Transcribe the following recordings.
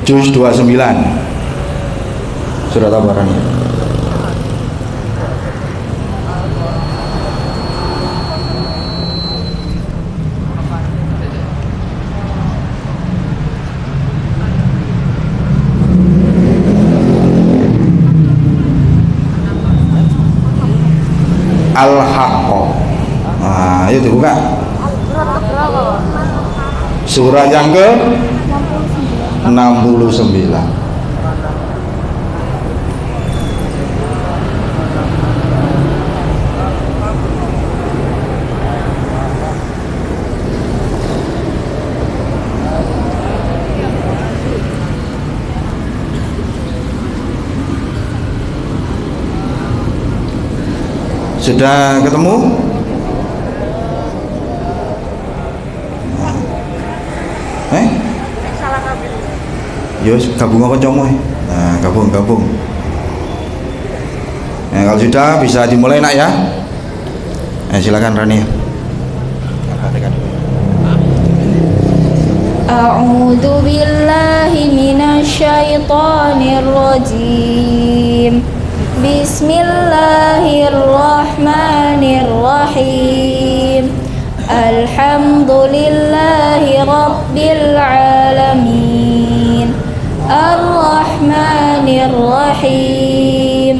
juz 29 surat Tabarani. Al-Haqqa. Nah, ayo dibuka. Surat yang ke 69. Sudah ketemu? Salah kabel. Yo gabung apa comoy? Nah, gabung. Nah, kalau sudah bisa dimulai nak ya. Silakan Rani. A'udzu billahi minasyaitonir rajim. Bismillahirrahmanirrahim. Alhamdulillahi rabbil alamin. Ar-Rahmanir-Rahim.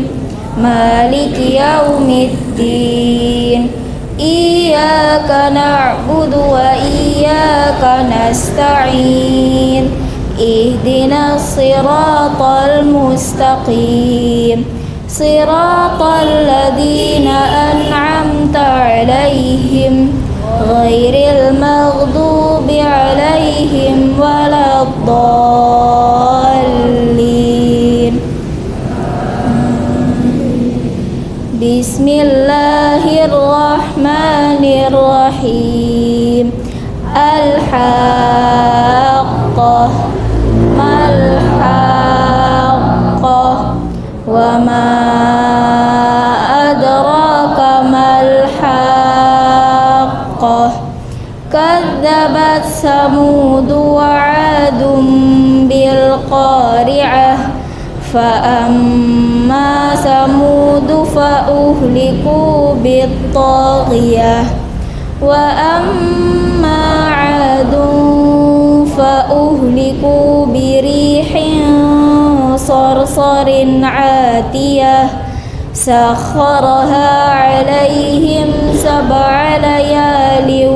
Maliki yaumiddin. Iyyaka na'budu wa iyyaka nasta'in. Ihdinas siratal mustaqim. Siratal ladzina an'amta 'alaihim ghairil maghdubi 'alaihim waladdallin. Bismillahirrahmanirrahim. Al-Haqqah mal-Haqqah wa ma adraka mal-Haqqah. Kadzabat Samud wa 'Adun bil qari'ah. Fa amma Samud fa uhliku bit taghiyah wa amma 'Adun fa uhliku birihin sarsarin 'atiyah sakharaha 'alaihim sab'a layalin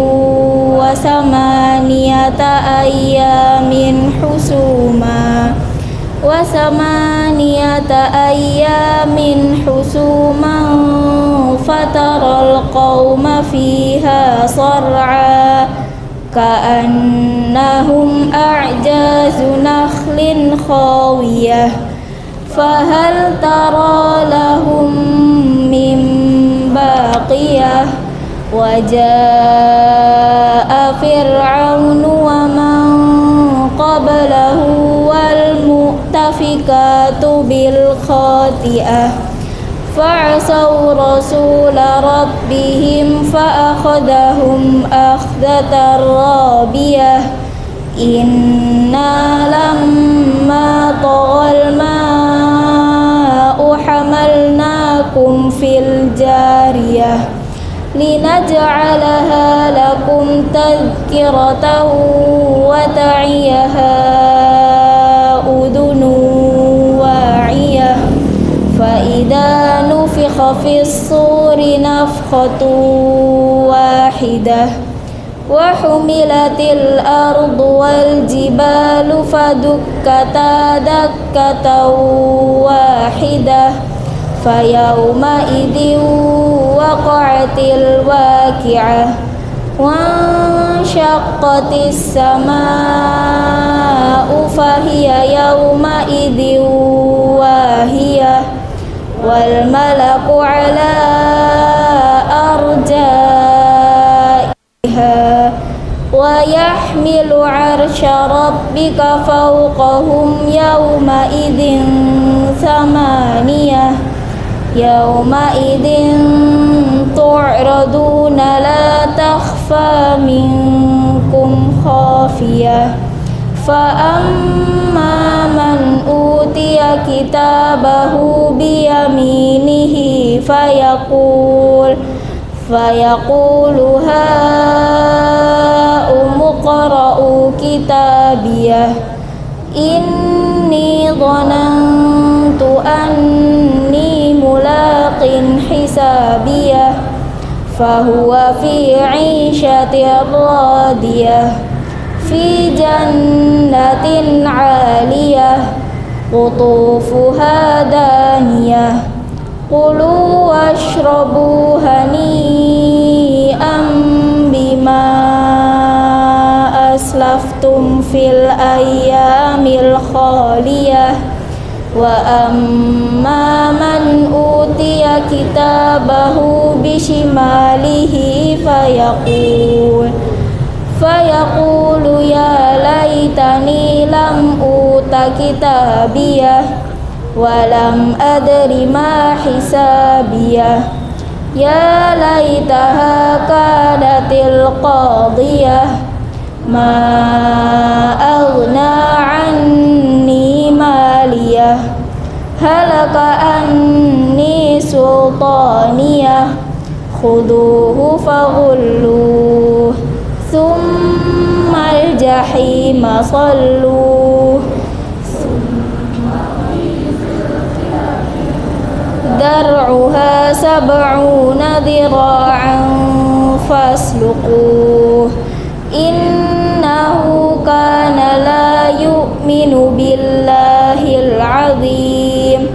wa samaniyata ayyamin husuma fataral qauma fiha sar'a ka'annahum a'jazu nakhlin khawiyah fahal tara lahum min baqiyah wa jaa'a fir'aunu wa man qablahu wal mu'tafikatu bil khati'ah fa'asaw rasula rabbihim fa'akhadahum akhdatar rabiyah inna lamma taghal ma'u hamalnakum fil jariyah linaj'alaha lakum tadhkiratan wa ta'iyaha udhunu wa'iyah fa idza nufikha fis suri nafkhatu wahidah wa humilatil ardu wal jibalu fadukkata dakkatan wahidah fa yawma idin waqa'atil waqi'ah wa syaqqatis samaa'u fahiya yawma idin wahiyah wal malaku ala arjaiha wa yahmilu arsya rabbika fawqahum yawma idin samaniyah yawma idin tu'raduna la takhfa minkum khafiyah fa amma kitabahu biyaminihi fayaqulu ha'umqra'u kitabiyah inni dhanantu anni mulaqin hisabiyah fahuwa fi 'ishatin radiyah fi jannatin 'aliyah qutufuha daniyah kulu washrabu hani'an bima aslaftum fil ayyamil khaliyah wa amma man utiya kitabahu bishimalihi fayaqulu ya laitani lam uta kitabiyah wa lam adri ma hisabiyah ya laitaha kanatil qadiyah ma aghna anni maliyah halaka anni sultaniyah khuduhu faghulluh thummal jahima salluh dar'uha sab'una dhira'an fasluquh innahu kana la yu'minu billahil azim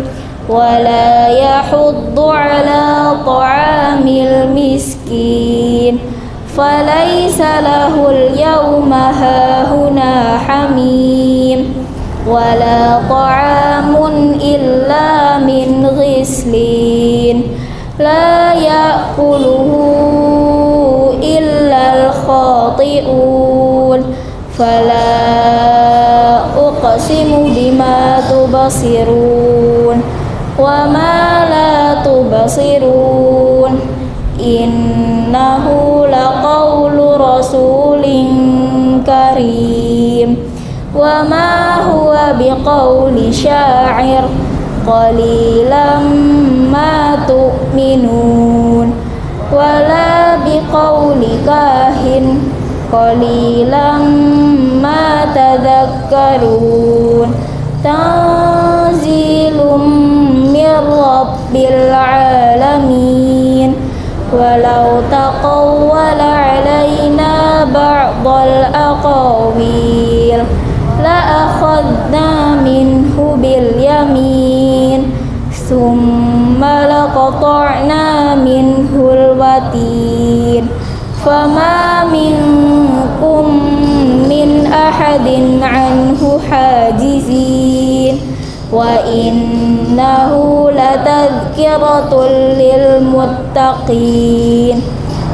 wa la yahuddu ala ta'amil miskin falaysa lahul yawma hahuna hamim wala ta'amun illa min ghislin la ya'kuluhu illal khati'un fala uqsimu bima tubsirun wa ma la tubsirun innahu laqawlu rasulin karim wa ma huwa biqawli sya'ir qalilan ma tu'minun wala biqawli kahin qalilan ma tadhakkarun tanzilum mir rabbil alamin walau taqawwala alaina ba'dal aqawil la akhadna minhu bil yamin thumma laqata'na minhul watin fama minkum min ahadin anhu hajizin wa innahu latadhkiratul lil muttaqin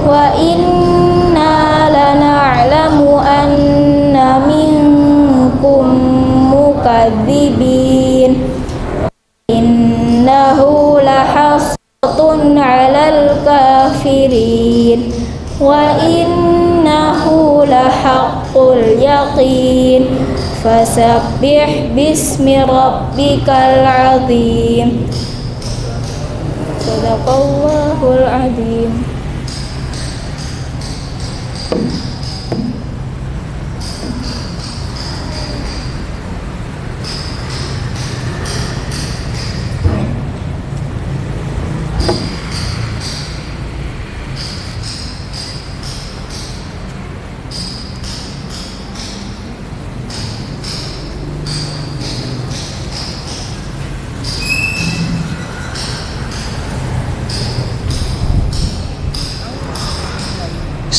wa inna lana'lamu anna minkum mukadzibin innahu lahasratun 'alal kafirin wa innahu lahaqqul yaqin fasabbih bismi rabbikal azim sadaqallahul azim.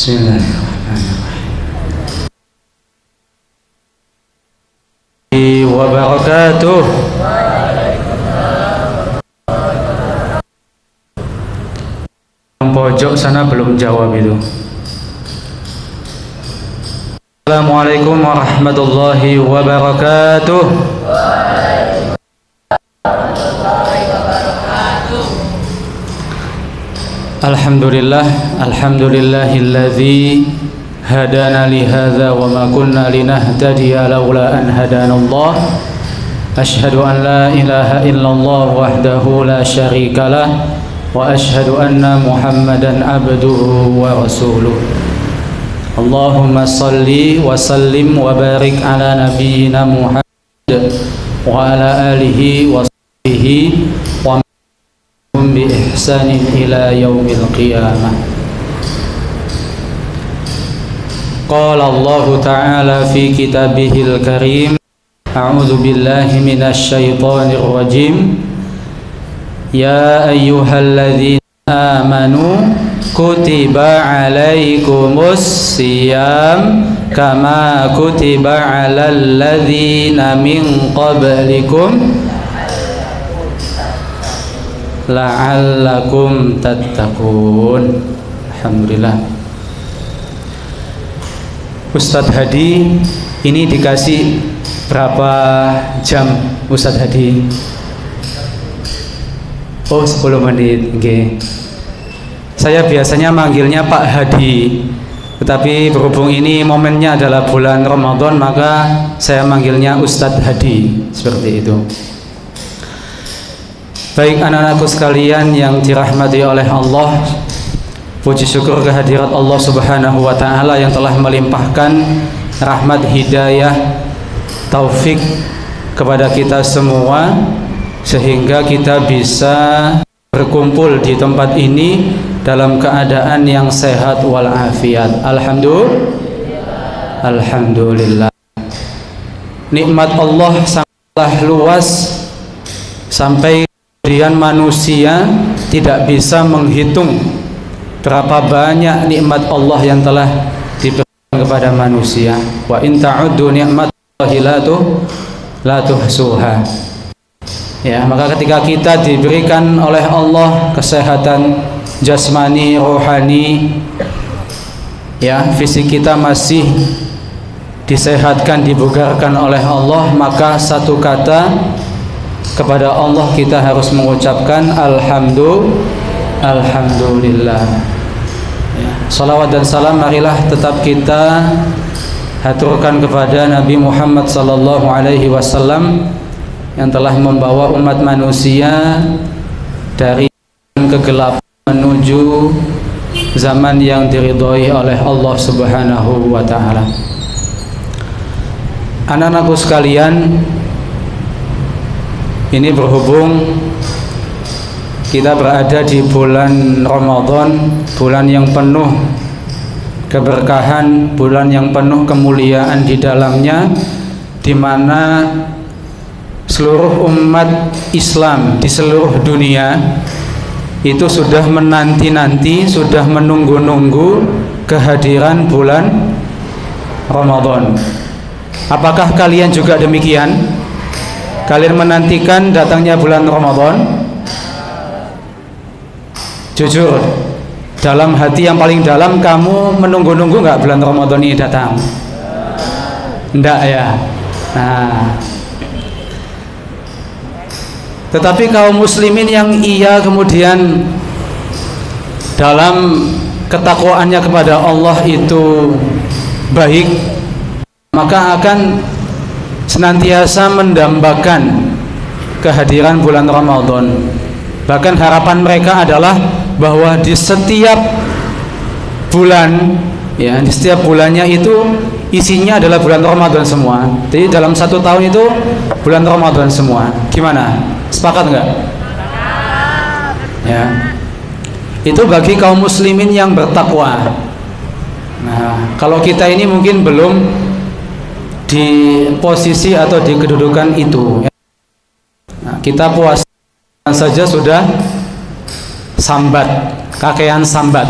Bismillahirrahmanirrahim. Wabarakatuh. Pojok sana belum jawab itu. Assalamualaikum warahmatullahi wabarakatuh. Alhamdulillah, alhamdulillahilladzi hadana li hadza wa ma kunna linahtadiya laula an hadanallah. أشهد أن لا إله إلا الله وحده لا شريك له وأشهد أن محمدا عبده ورسوله اللهم صل وسلم وبارك على نبينا محمد وعلى آله وصحبه ومن بإحسان إلى يوم القيامة. قال الله تعالى في كتابه الكريم أعوذ بالله من الشيطان الرجيم يا أيها الذين آمنوا كتب عليكم الصيام كما كتب على الذين من قبلكم لعلكم تتقون. Alhamdulillah. Ustadz Hadi ini dikasih berapa jam Ustadz Hadi? Oh 10 menit. Okay. Saya biasanya manggilnya Pak Hadi, tetapi berhubung ini momennya adalah bulan Ramadan, maka saya manggilnya Ustadz Hadi. Seperti itu. Baik anak-anakku sekalian yang dirahmati oleh Allah, puji syukur kehadirat Allah Subhanahu wa Ta'ala yang telah melimpahkan rahmat, hidayah, taufik kepada kita semua sehingga kita bisa berkumpul di tempat ini dalam keadaan yang sehat walafiat. Alhamdulillah. Nikmat Allah sangatlah luas sampai kemudian manusia tidak bisa menghitung berapa banyak nikmat Allah yang telah diberikan kepada manusia. Wa in ta'uddu ni'matallahi la tuhsuha. Ya, maka ketika kita diberikan oleh Allah kesehatan jasmani, rohani, ya, fisik kita masih disehatkan, dibugarkan oleh Allah, maka satu kata kepada Allah kita harus mengucapkan alhamdulillah. Ya, salawat dan salam marilah tetap kita haturkan kepada Nabi Muhammad sallallahu alaihi wasallam yang telah membawa umat manusia dari kegelapan menuju zaman yang diridhoi oleh Allah Subhanahu wa Ta'ala. Anak-anakku sekalian, ini berhubung kita berada di bulan Ramadan, bulan yang penuh keberkahan, bulan yang penuh kemuliaan di dalamnya, di mana seluruh umat Islam di seluruh dunia itu sudah menanti-nanti, sudah menunggu-nunggu kehadiran bulan Ramadan. Apakah kalian juga demikian? Kalian menantikan datangnya bulan Ramadan? Jujur, dalam hati yang paling dalam kamu menunggu-nunggu nggak bulan Ramadan ini datang? Enggak ya? Nah, tetapi kaum muslimin yang ia kemudian dalam ketakwaannya kepada Allah itu baik, maka akan senantiasa mendambakan kehadiran bulan Ramadan. Bahkan harapan mereka adalah bahwa di setiap bulan, ya, di setiap bulannya itu isinya adalah bulan Ramadan semua. Jadi dalam satu tahun itu bulan Ramadan semua. Gimana? Sepakat enggak? Ya. Itu bagi kaum muslimin yang bertakwa. Nah, kalau kita ini mungkin belum di posisi atau di kedudukan itu. Nah, kita puasa saja sudah sambat, kakean sambat.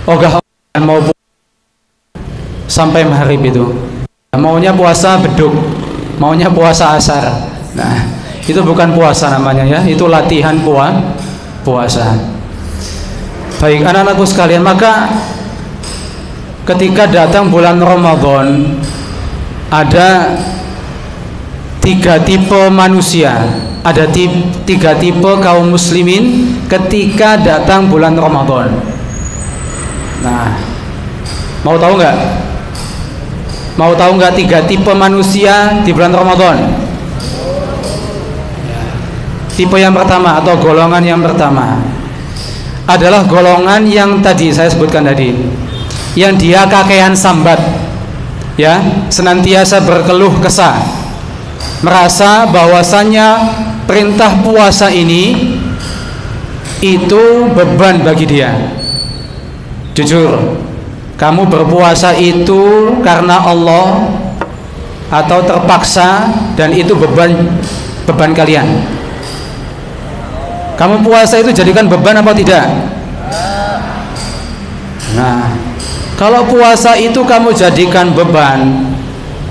Ogah mau sampai maghrib itu. Maunya puasa beduk, maunya puasa asar. Nah, itu bukan puasa namanya ya, itu latihan puasa. Baik anak-anakku sekalian, maka ketika datang bulan Ramadan ada tiga tipe manusia, ada tiga tipe kaum muslimin ketika datang bulan Ramadan. Nah, mau tahu nggak? Mau tahu nggak 3 tipe manusia di bulan Ramadan? Tipe yang pertama atau golongan yang pertama adalah golongan yang tadi saya sebutkan tadi, yang dia kakean sambat, ya, senantiasa berkeluh kesah, merasa bahwasannya perintah puasa ini itu beban bagi dia. Jujur, kamu berpuasa itu karena Allah atau terpaksa dan itu beban kalian? Kamu puasa itu jadikan beban apa tidak? Nah, kalau puasa itu kamu jadikan beban,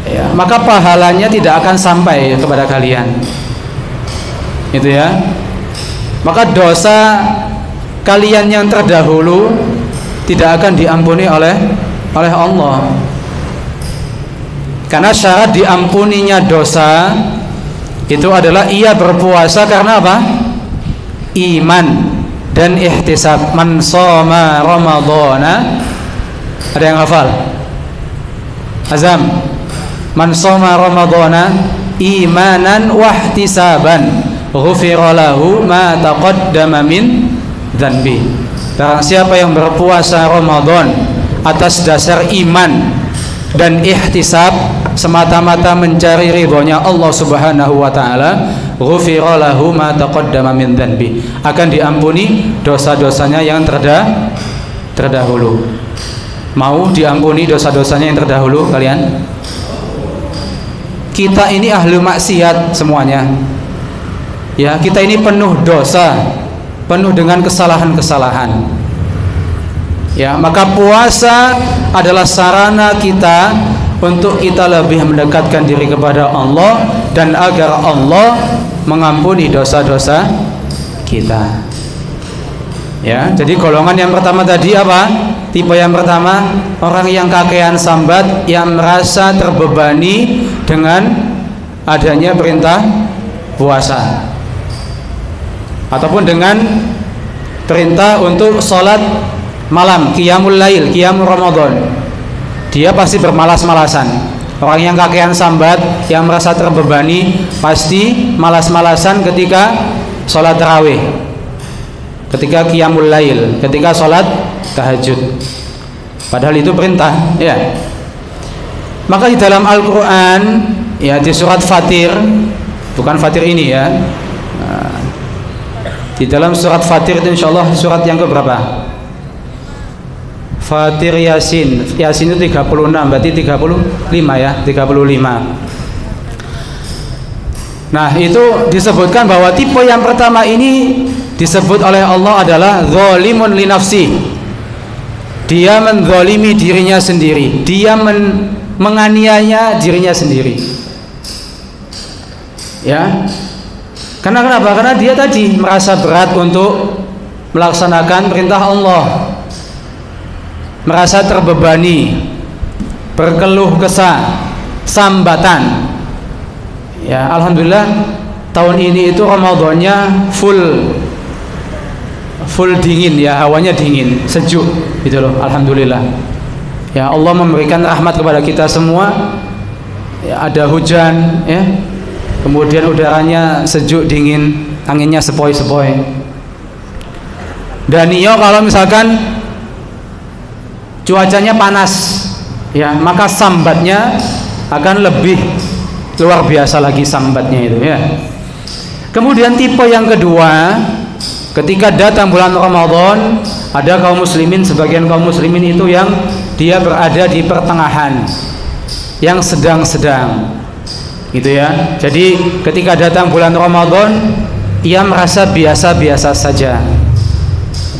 ya, maka pahalanya tidak akan sampai kepada kalian. Itu ya. Maka dosa kalian yang terdahulu tidak akan diampuni oleh Allah. Karena syarat diampuninya dosa itu adalah ia berpuasa karena apa? Iman dan ihtisab. Man shoma ramadhana, ada yang hafal? Azam. Man shoma ramadhana imanan wahtisaban ghufira lahu ma taqaddama min dzanbi. Barang siapa yang berpuasa Ramadan atas dasar iman dan ihtisab, semata-mata mencari ridhonya Allah Subhanahu wa taala, ghufira lahu ma taqaddama min dzanbi, akan diampuni dosa-dosanya yang terdahulu. Mau diampuni dosa-dosanya yang terdahulu kalian? Kita ini ahli maksiat semuanya. Ya, kita ini penuh dosa, penuh dengan kesalahan-kesalahan. Ya, maka puasa adalah sarana kita untuk kita lebih mendekatkan diri kepada Allah dan agar Allah mengampuni dosa-dosa kita. Ya, jadi golongan yang pertama tadi apa? Tipe yang pertama, orang yang kakean sambat, yang merasa terbebani dengan adanya perintah puasa, ataupun dengan perintah untuk sholat malam, qiyamul lail, qiyamul Ramadan. Dia pasti bermalas-malasan. Orang yang kakean sambat, yang merasa terbebani, pasti malas-malasan ketika sholat tarawih, ketika qiyamul lail, ketika sholat tahajud. Padahal itu perintah, ya. Maka di dalam Al-Quran, ya, di surat Fatir, bukan Fatir ini ya, di dalam surat Fatir itu insyaallah surat yang keberapa? Fatir Yasin. Yasin itu 36, berarti 35 ya, 35. Nah, itu disebutkan bahwa tipe yang pertama ini disebut oleh Allah adalah zalimun li nafsi. Dia menzalimi dirinya sendiri, dia menganiaya dirinya sendiri. Ya. Karena kenapa? Karena dia tadi merasa berat untuk melaksanakan perintah Allah, merasa terbebani, berkeluh kesah, sambatan. Ya, alhamdulillah tahun ini itu Ramadannya full dingin ya, hawanya dingin, sejuk gitu loh, alhamdulillah. Ya, Allah memberikan rahmat kepada kita semua. Ya, ada hujan ya. Kemudian udaranya sejuk dingin, anginnya sepoi-sepoi. Dan kalau misalkan cuacanya panas, ya, maka sambatnya akan lebih luar biasa lagi sambatnya itu ya. Kemudian tipe yang kedua, ketika datang bulan Ramadan, ada kaum muslimin, sebagian kaum muslimin itu yang dia berada di pertengahan, yang sedang-sedang gitu ya. Jadi ketika datang bulan Ramadan, ia merasa biasa-biasa saja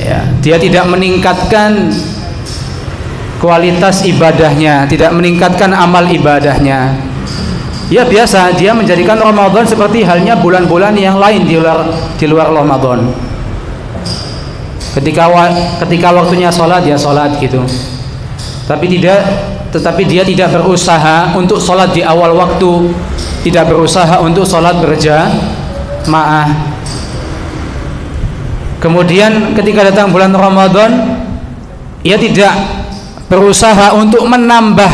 ya. Dia tidak meningkatkan kualitas ibadahnya, tidak meningkatkan amal ibadahnya. Ya biasa, dia menjadikan Ramadan seperti halnya bulan-bulan yang lain di luar Ramadan. Ketika waktunya sholat, dia sholat gitu. Tetapi dia tidak berusaha untuk sholat di awal waktu, tidak berusaha untuk sholat berjamaah. Kemudian ketika datang bulan Ramadan, ia tidak berusaha untuk menambah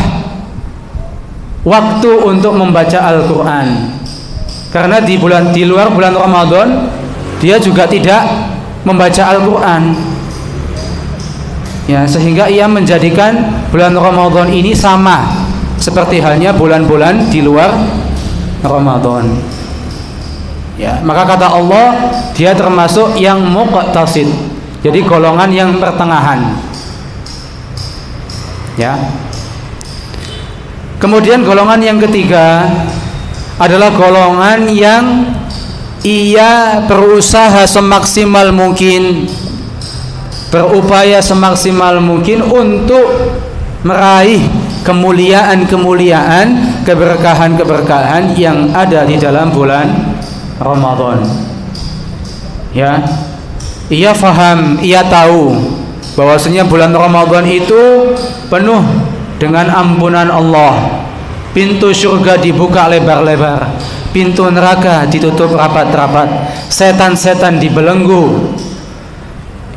waktu untuk membaca Al-Quran. Karena di luar bulan Ramadan dia juga tidak membaca Al-Quran, ya, sehingga ia menjadikan bulan Ramadan ini sama seperti halnya bulan-bulan di luar Ramadan. Ya, maka kata Allah, dia termasuk yang muqtasid, jadi golongan yang pertengahan. Ya. Kemudian golongan yang ketiga adalah golongan yang ia berusaha semaksimal mungkin, berupaya semaksimal mungkin untuk meraih kemuliaan-kemuliaan, keberkahan-keberkahan yang ada di dalam bulan Ramadan. Ya, ia faham, ia tahu bahwasanya bulan Ramadan itu penuh dengan ampunan Allah. Pintu surga dibuka lebar-lebar, pintu neraka ditutup rapat-rapat, setan-setan dibelenggu.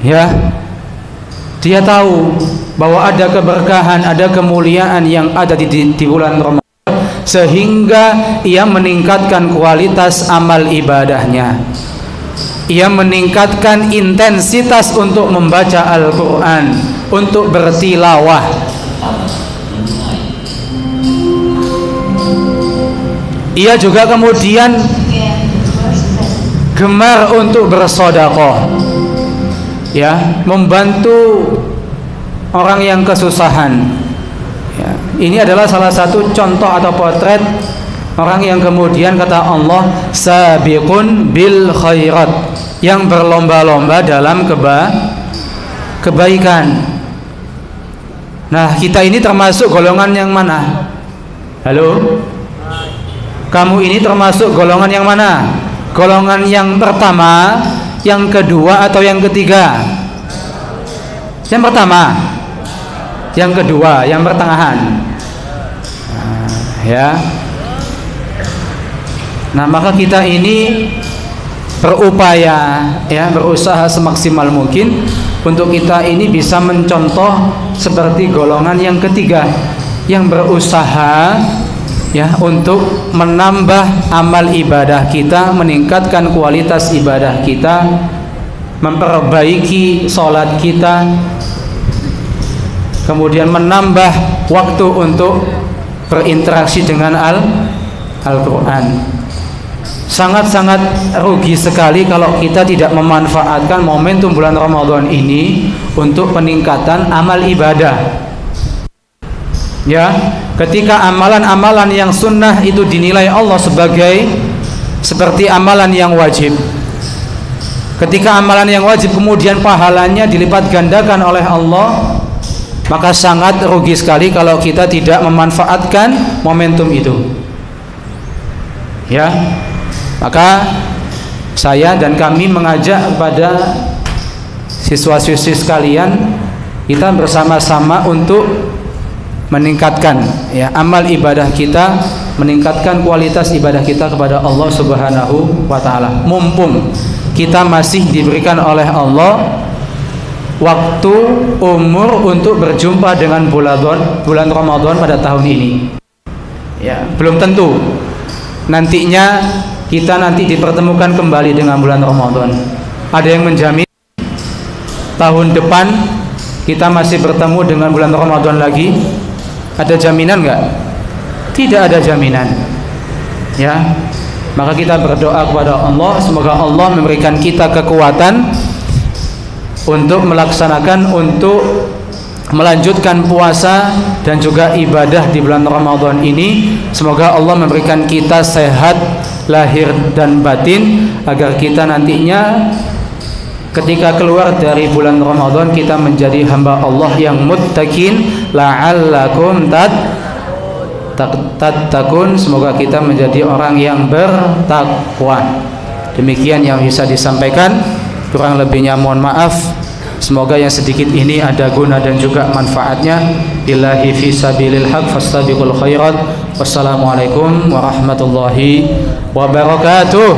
Ya, dia tahu bahwa ada keberkahan, ada kemuliaan yang ada di bulan Ramadan, sehingga ia meningkatkan kualitas amal ibadahnya. Ia meningkatkan intensitas untuk membaca Al-Quran, untuk bertilawah. Ia juga kemudian gemar untuk bersedekah, ya, membantu orang yang kesusahan. Ya, ini adalah salah satu contoh atau potret orang yang kemudian kata Allah sabiqun bil khairat, yang berlomba-lomba dalam kebaikan. Nah, kita ini termasuk golongan yang mana? Halo? Kamu ini termasuk golongan yang mana? Golongan yang pertama, yang kedua, atau yang ketiga? Yang pertama, yang kedua, yang pertengahan. Ya. Nah, maka kita ini berupaya, ya, berusaha semaksimal mungkin untuk kita ini bisa mencontoh seperti golongan yang ketiga, yang berusaha, ya, untuk menambah amal ibadah kita, meningkatkan kualitas ibadah kita, memperbaiki sholat kita, kemudian menambah waktu untuk berinteraksi dengan Al-Quran. Sangat-sangat rugi sekali kalau kita tidak memanfaatkan momentum bulan Ramadan ini untuk peningkatan amal ibadah. Ya, ketika amalan-amalan yang sunnah itu dinilai Allah seperti amalan yang wajib. Ketika amalan yang wajib kemudian pahalanya dilipat gandakan oleh Allah, maka sangat rugi sekali kalau kita tidak memanfaatkan momentum itu. Ya, maka saya dan kami mengajak kepada siswa-siswi sekalian, kita bersama-sama untuk meningkatkan, ya, amal ibadah kita, meningkatkan kualitas ibadah kita kepada Allah Subhanahu wa taala. Mumpung kita masih diberikan oleh Allah waktu, umur untuk berjumpa dengan bulan Ramadan pada tahun ini. Ya, belum tentu nantinya kita nanti dipertemukan kembali dengan bulan Ramadan. Ada yang menjamin tahun depan kita masih bertemu dengan bulan Ramadan lagi? Ada jaminan enggak? Tidak ada jaminan. Ya, maka kita berdoa kepada Allah, semoga Allah memberikan kita kekuatan untuk melaksanakan, untuk melanjutkan puasa dan juga ibadah di bulan Ramadan ini. Semoga Allah memberikan kita sehat lahir dan batin, agar kita nantinya ketika keluar dari bulan Ramadan kita menjadi hamba Allah yang muttaqin, la'allakum tattaqun. Semoga kita menjadi orang yang bertakwa. Demikian yang bisa disampaikan, kurang lebihnya mohon maaf. Semoga yang sedikit ini ada guna dan juga manfaatnya. Billahi fi sabilil haq fastabiqul khairat. Wassalamualaikum warahmatullahi wabarakatuh.